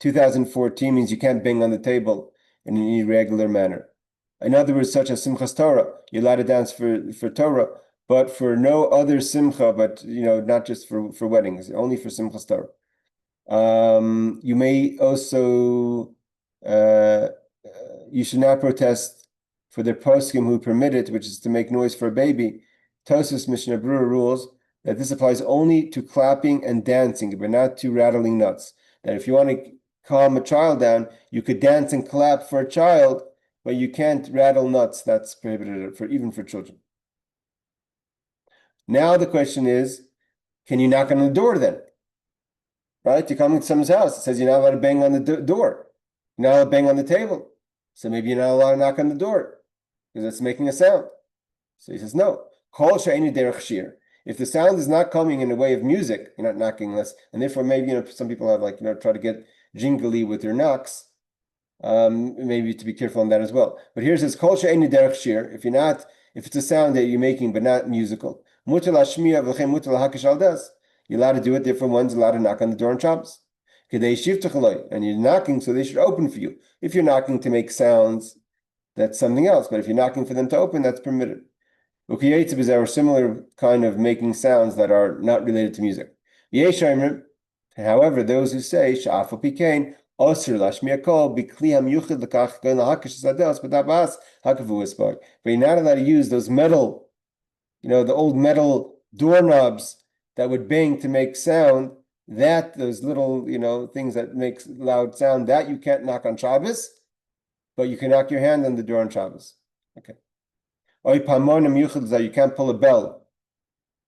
2014 means you can't bang on the table in an irregular manner. In other words, such as Simchas Torah, you're allowed to dance for Torah, but for no other simcha, but not just for weddings, only for Simchas Torah. You may also you should not protest for the poskim who permit it, which is to make noise for a baby. Tosfos Mishnah Berurah rules that this applies only to clapping and dancing, but not to rattling nuts. That if you want to calm a child down, you could dance and clap for a child, but you can't rattle nuts. That's prohibited even for children. Now the question is, can you knock on the door then? Right? You're coming to someone's house. It says you're not allowed to bang on the door. You're not allowed to bang on the table. So maybe you're not allowed to knock on the door because it's making a sound. So he says, no. Kol she'einu derech shir. If the sound is not coming in a way of music, you're not knocking less. And therefore, maybe, some people have try to get jingly with their knocks. Maybe to be careful on that as well. But here it says, Kol she'einu derech shir. If it's a sound that you're making but not musical, mutar lashmiya v'lechem mutar lahakish al das. You're allowed to do it, therefore one's allowed to knock on the door on Shabbos. And you're knocking, so they should open for you. If you're knocking to make sounds, that's something else. But if you're knocking for them to open, that's permitted. Or similar kind of making sounds that are not related to music. However, those who say, but you're not allowed to use those metal, the old metal doorknobs that would bang to make sound, those little, things that makes loud sound, that you can't knock on Shabbos, but you can knock your hand on the door on Shabbos. Okay. You can't pull a bell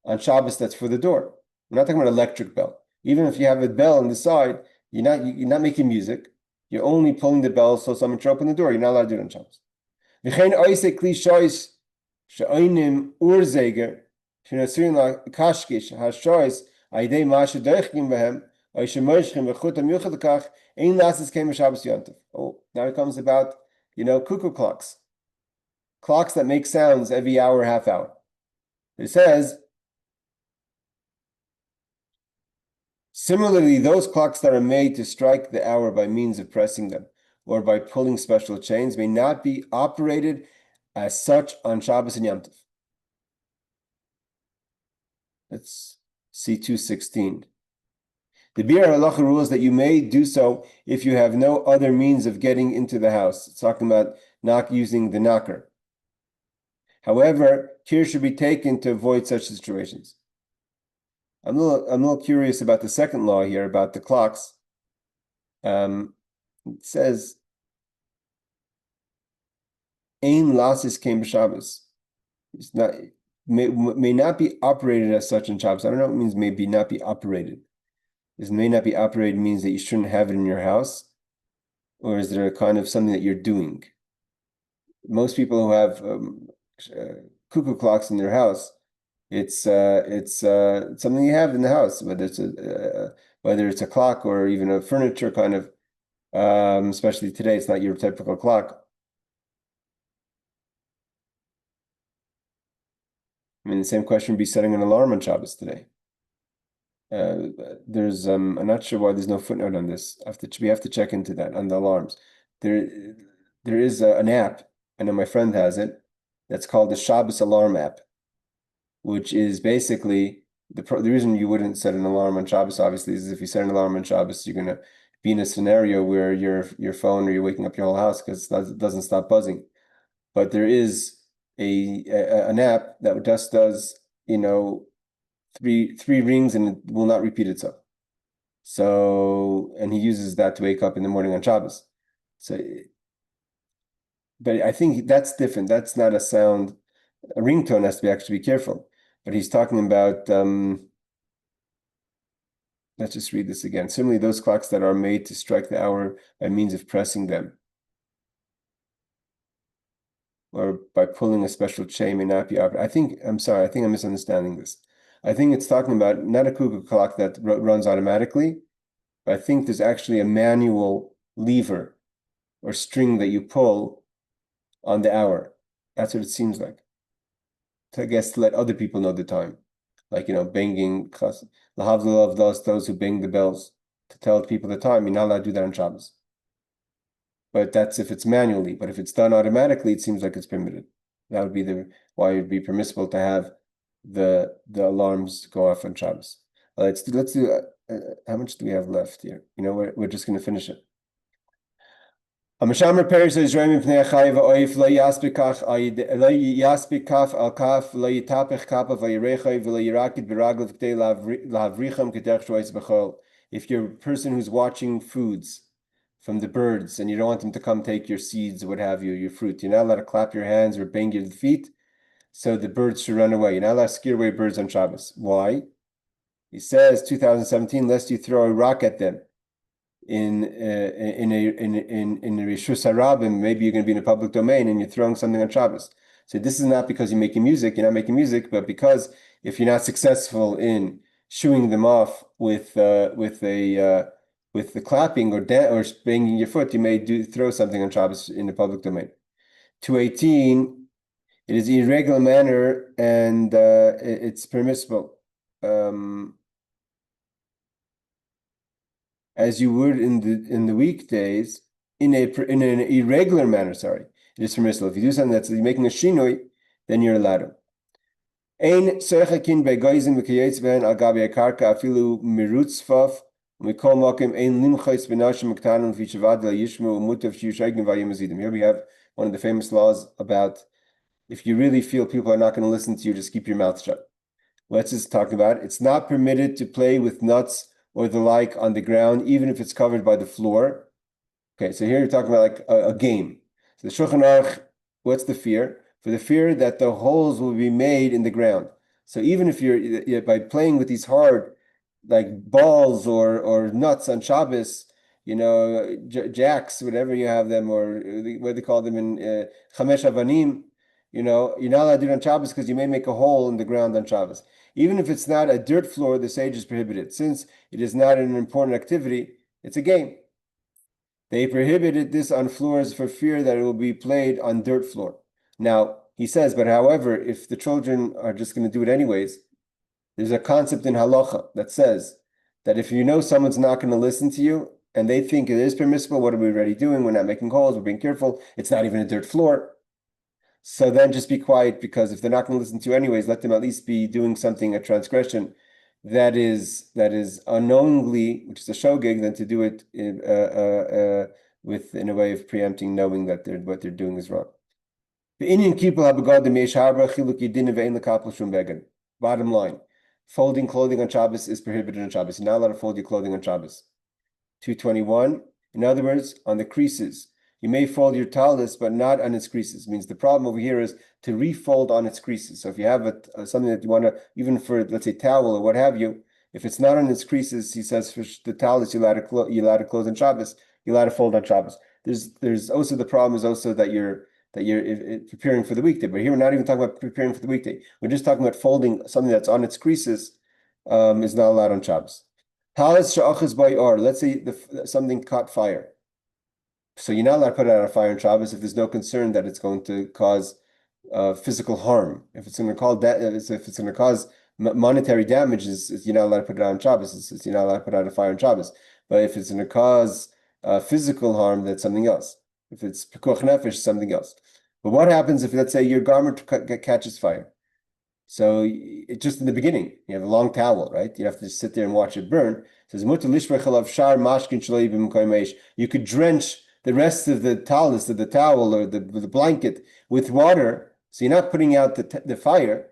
on Shabbos that's for the door. We're not talking about electric bell. Even if you have a bell on the side, you're not making music. You're only pulling the bell so someone should open the door. You're not allowed to do it on Shabbos. Oh, now it comes about, cuckoo clocks that make sounds every hour, half hour. It says, similarly, those clocks that are made to strike the hour by means of pressing them or by pulling special chains may not be operated as such on Shabbos and Yom Tov. Let's see Pt.16. The Bir Halacha rules that you may do so if you have no other means of getting into the house. It's talking about not using the knocker. However, care should be taken to avoid such situations. I'm a little curious about the second law here about the clocks. It says, "Ein lasis came b'Shabbos." It's not may not be operated as such in Shabbos. I don't know what it means. Maybe not be operated. This may not be operated means that you shouldn't have it in your house, or is there a kind of something that you're doing? Most people who have cuckoo clocks in their house, it's something you have in the house, whether it's a clock or even a furniture kind of. Especially today, it's not your typical clock. I mean, the same question would be setting an alarm on Shabbos today. There's I'm not sure why there's no footnote on this. We have to check into that on the alarms. There is an app. I know my friend has it. That's called the Shabbos alarm app, which is basically the reason you wouldn't set an alarm on Shabbos, obviously, is if you set an alarm on Shabbos, you're gonna be in a scenario where your phone or you're waking up your whole house because it doesn't stop buzzing. But there is an app that just does three rings and it will not repeat itself. So, and he uses that to wake up in the morning on Shabbos. So, but I think that's different. That's not a sound. A ringtone has to be actually be careful. But he's talking about. Let's just read this again. Similarly, those clocks that are made to strike the hour by means of pressing them, or by pulling a special chain, may not be operated. I'm sorry. I think I'm misunderstanding this. I think it's talking about not a cuckoo clock that runs automatically, but I think there's actually a manual lever or string that you pull on the hour. That's what it seems like. I guess to let other people know the time. Like, banging, lahavdil of those who bang the bells to tell people the time. You're not allowed to do that on Shabbos. But that's if it's manually. But if it's done automatically, it seems like it's permitted. That would be why it would be permissible to have the alarms go off on Shabbos. Let's do. How much do we have left here? You know, we're just going to finish it. Amashamar Peris Israelim Pnei Chai va'oif lo yaspikach lo yaspikaf al kaf lo yitapech kappa va'yirechai v'lo yirakid b'raglav k'tei lahavricham k'derech shvois b'chol. If you're a person who's watching foods from the birds and you don't want them to come take your seeds, what have you, your fruit, you're not allowed to clap your hands or bang your feet, so the birds should run away. You're not allowed to scare away birds on Shabbos. Why? He says 2017, lest you throw a rock at them. In a Rishus Harabim, maybe you're going to be in a public domain and you're throwing something on Shabbos. So this is not because you're making music, you're not making music, but because if you're not successful in shooing them off with the clapping or banging your foot, you may throw something on Shabbos in the public domain. 218, it is in irregular manner and it's permissible. As you would in the weekdays, in an irregular manner, it is permissible. If you do something that's making a shinoi, then you're allowed to. Ein serchakin begoizim v'kiyetz ben al gabi akarka afilu mirutzfaf mikol makim ein limchais benashim mektanim v'shavad la yishmu umutav shiyushayim v'ayim. Here we have one of the famous laws about if you really feel people are not going to listen to you, just keep your mouth shut. Let's just talk about it. It's not permitted to play with nuts or the like on the ground, even if it's covered by the floor. Okay, so here you're talking about like a game. So the Shulchan Aruch, what's the fear? For the fear that the holes will be made in the ground. So even if you're by playing with these hard, like balls or nuts on Shabbos, you know, jacks, whatever you have them, or what they call them in Chamesh Avanim, you know, you're not allowed to do it on Shabbos because you may make a hole in the ground on Shabbos. Even if it's not a dirt floor, the sages prohibit it. Since it is not an important activity, it's a game. They prohibited this on floors for fear that it will be played on dirt floor. Now, he says, but however, if the children are just going to do it anyways, there's a concept in halacha that says that if you know someone's not going to listen to you and they think it is permissible, what are we already doing? We're not making holes, we're being careful. It's not even a dirt floor. So then just be quiet, because if they're not going to listen to you anyways, let them at least be doing something, a transgression that is unknowingly, which is a shogeg, than to do it in a way of preempting, knowing that what they're doing is wrong. Bottom line, folding clothing on Shabbos is prohibited on Shabbos. You're not allowed to fold your clothing on Shabbos. 221, in other words, on the creases. You may fold your talis, but not on its creases. It means the problem over here is to refold on its creases. So if you have something that you want to, even for, let's say, towel or what have you, if it's not on its creases, he says for the talis, you're allowed to close on Shabbos, you're allowed to fold on Shabbos. There's also the problem is also that you're preparing for the weekday. But here we're not even talking about preparing for the weekday. We're just talking about folding something that's on its creases is not allowed on Shabbos. Talis she'achas by or. Let's say something caught fire. So you're not allowed to put it out a fire on Shabbos if there's no concern that it's going to cause physical harm. If it's going to cause monetary damages, you're not allowed to put it out on Shabbos. You're not allowed to put out a fire on Shabbos. But if it's going to cause physical harm, that's something else. If it's pekuach nefesh, something else. But what happens if, let's say, your garment catches fire? So it's just in the beginning, you have a long towel, right? You have to just sit there and watch it burn. It says, you could drench the rest of the talis, of the towel or the blanket with water, so you're not putting out the fire.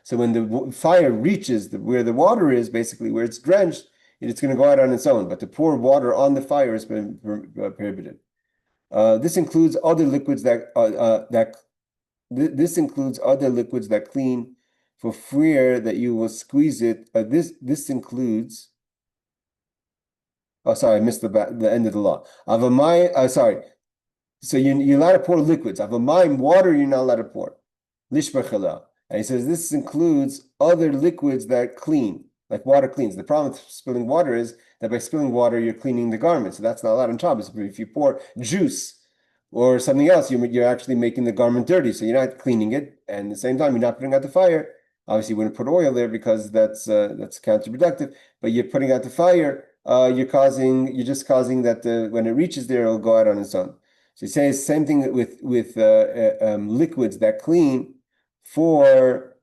So when the fire reaches where the water is, basically where it's drenched, it's going to go out on its own. But to pour water on the fire has been prohibited. This includes other liquids that clean for fear that you will squeeze it. This includes. Oh, sorry, I missed the end of the law. Sorry. So you're allowed to pour liquids. Avamayim, water, you're not allowed to pour. Lishbachela. And he says this includes other liquids that clean, like water cleans. The problem with spilling water is that by spilling water, you're cleaning the garment. So that's not allowed on Shabbos. But if you pour juice or something else, you're actually making the garment dirty. So you're not cleaning it. And at the same time, you're not putting out the fire. Obviously, you wouldn't put oil there because that's counterproductive. But you're putting out the fire. You're just causing that when it reaches there, it'll go out on its own. So he says same thing with liquids that clean for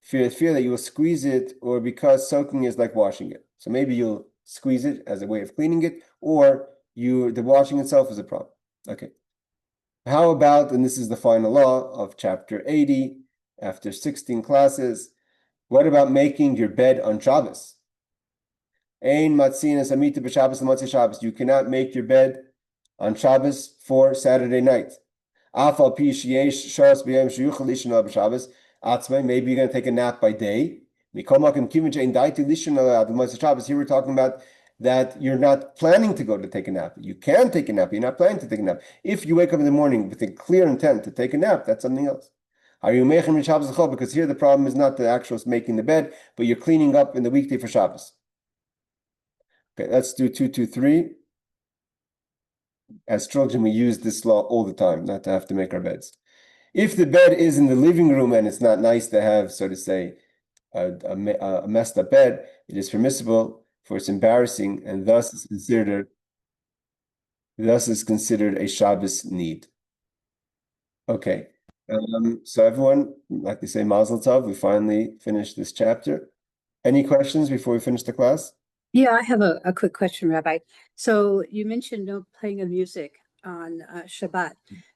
fear that you will squeeze it, or because soaking is like washing it. So maybe you'll squeeze it as a way of cleaning it, or the washing itself is a problem. Okay. How about, and this is the final law of chapter 80, after 16 classes, what about making your bed on Shabbos? Ein matzinas amita b'Shabbos l'matzah Shabbos. You cannot make your bed on Shabbos for Saturday night. Afal pi sheyesh sharas b'yom sheyuchal lishon al b'Shabbos atzmai. Maybe you're going to take a nap by day. Mikol makom kivin she'ein daiti lishon al b'matzah Shabbos. Here we're talking about that you're not planning to go to take a nap. You can take a nap. You're not planning to take a nap. If you wake up in the morning with a clear intent to take a nap, that's something else. Are you mechim in Shabbos l'chol? Because here the problem is not the actual making the bed, but you're cleaning up in the weekday for Shabbos. Okay, let's do 223. As children, we use this law all the time, not to have to make our beds. If the bed is in the living room and it's not nice to have, so to say, a messed up bed, it is permissible, for it's embarrassing, and thus is considered a Shabbos need. Okay. So everyone, like they say, Mazel Tov, we finally finished this chapter. Any questions before we finish the class? Yeah, I have a quick question, Rabbi. So you mentioned no playing of music on Shabbat.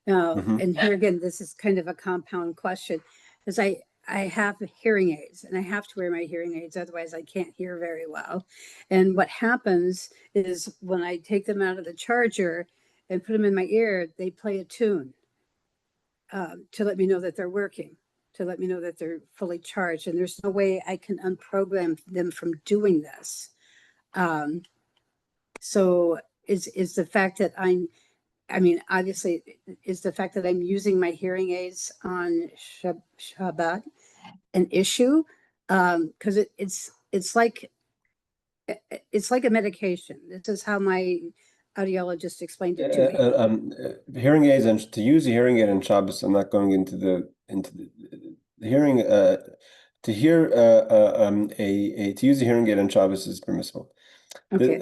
Now, and here again, this is kind of a compound question, because I have hearing aids and I have to wear my hearing aids, otherwise I can't hear very well. And what happens is when I take them out of the charger and put them in my ear, they play a tune to let me know that they're working, to let me know that they're fully charged. And there's no way I can unprogram them from doing this. So is the fact that obviously, is the fact that I'm using my hearing aids on Shabbat an issue? Because it's like a medication. This is how my audiologist explained it to me. Hearing aids, and to use a hearing aid on Shabbos, I'm not going into the hearing. To use a hearing aid on Shabbos is permissible. Okay.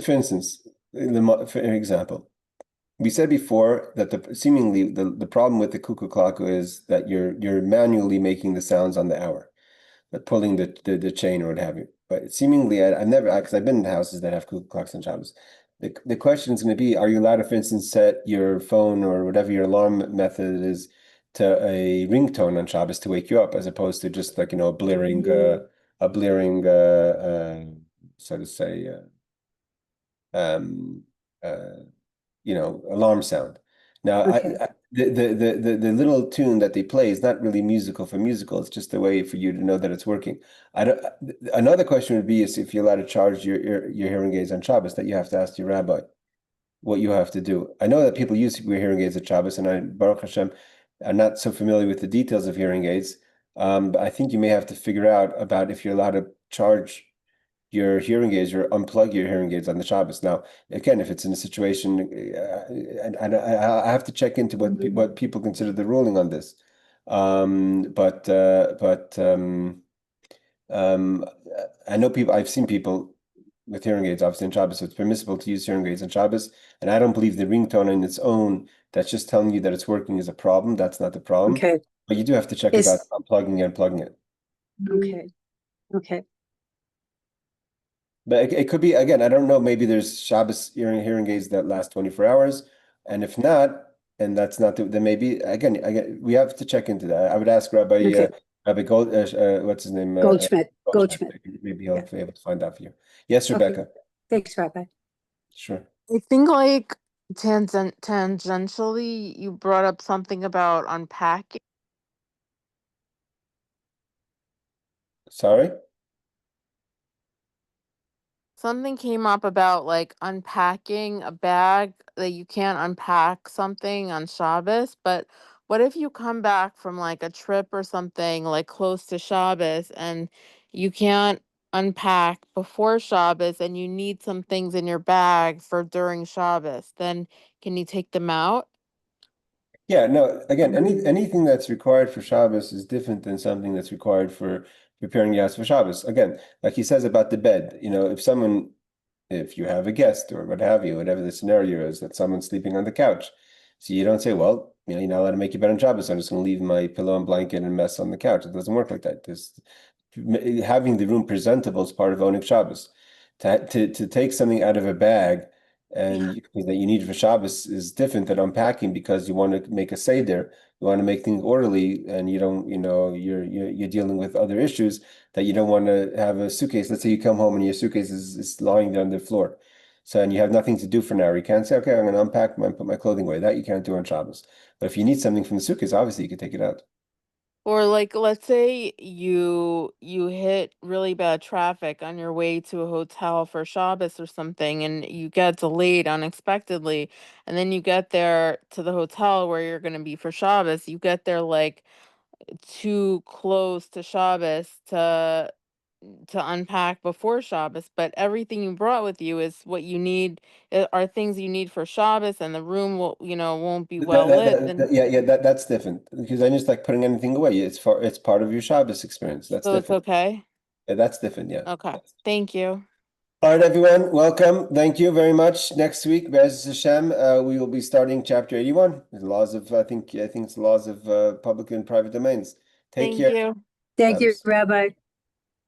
For instance, for example, we said before that the problem with the cuckoo clock is that you're manually making the sounds on the hour, but pulling the chain or what have you. But seemingly, I've never, because I've been in houses that have cuckoo clocks on Shabbos. The question is going to be: are you allowed to, for instance, set your phone or whatever your alarm method is to a ringtone on Shabbos to wake you up, as opposed to just like a blaring, so to say, alarm sound. Now, Okay. the little tune that they play is not really musical for musical. It's just a way for you to know that it's working. Another question would be is if you're allowed to charge your hearing aids on Shabbos, that you have to ask your rabbi what you have to do. I know that people use hearing aids at Shabbos, and Baruch Hashem, I'm not so familiar with the details of hearing aids. But I think you may have to figure out about if you're allowed to charge your hearing aids or unplug your hearing aids on the Shabbos. Now, again, if it's in a situation, and I have to check into what people consider the ruling on this. I know people. I've seen people with hearing aids, obviously on Shabbos, so it's permissible to use hearing aids on Shabbos. And I don't believe the ringtone on its own that's just telling you that it's working is a problem. That's not the problem. Okay. But you do have to check about unplugging and plugging it. Okay. Okay. But it could be, again, I don't know, maybe there's Shabbos hearing aids that last 24 hours. And if not, and that's not, then maybe, again, we have to check into that. I would ask Rabbi Gold, what's his name? Goldschmidt. Maybe he'll be able to find out for you. Yes, Rebecca. Okay. Thanks, Rabbi. Sure. I think like tangentially, you brought up something about unpacking. Sorry? Something came up about like unpacking a bag, that you can't unpack something on Shabbos, but what if you come back from like a trip or something like close to Shabbos and you can't unpack before Shabbos and you need some things in your bag for during Shabbos, then can you take them out? Yeah, no, again, anything that's required for Shabbos is different than something that's required for preparing Yas for Shabbos. Again, like he says about the bed, if you have a guest or what have you, whatever the scenario is, that someone's sleeping on the couch. So you don't say, well, you're not allowed to make your bed on Shabbos. I'm just going to leave my pillow and blanket and mess on the couch. It doesn't work like that. Having the room presentable is part of owning Shabbos. To take something out of a bag that you need for Shabbos is different than unpacking because you want to make a seder, you want to make things orderly, and you don't, you're dealing with other issues that you don't want to have a suitcase. Let's say you come home and your suitcase is lying there on the floor. So, and you have nothing to do for now. You can't say, okay, I'm going to unpack and put my clothing away. That you can't do on Shabbos. But if you need something from the suitcase, obviously you can take it out. Or like let's say you hit really bad traffic on your way to a hotel for Shabbos or something and you get delayed unexpectedly and then you get there to the hotel where you're going to be for Shabbos. You get there like too close to Shabbos to unpack before Shabbos, but everything you brought with you is what you need, are things you need for Shabbos, and the room won't be well lit. Then That's different because then it's like putting anything away. It's part of your Shabbos experience. That's so it's different. okay. Yeah, that's different. Yeah. Okay, thank you. All right, everyone. Welcome. Thank you very much. Next week, Be'ez Hashem, we will be starting chapter 81, the laws of, I think it's the laws of public and private domains. Take Thank care. you. Thank you, Shabbos. Rabbi.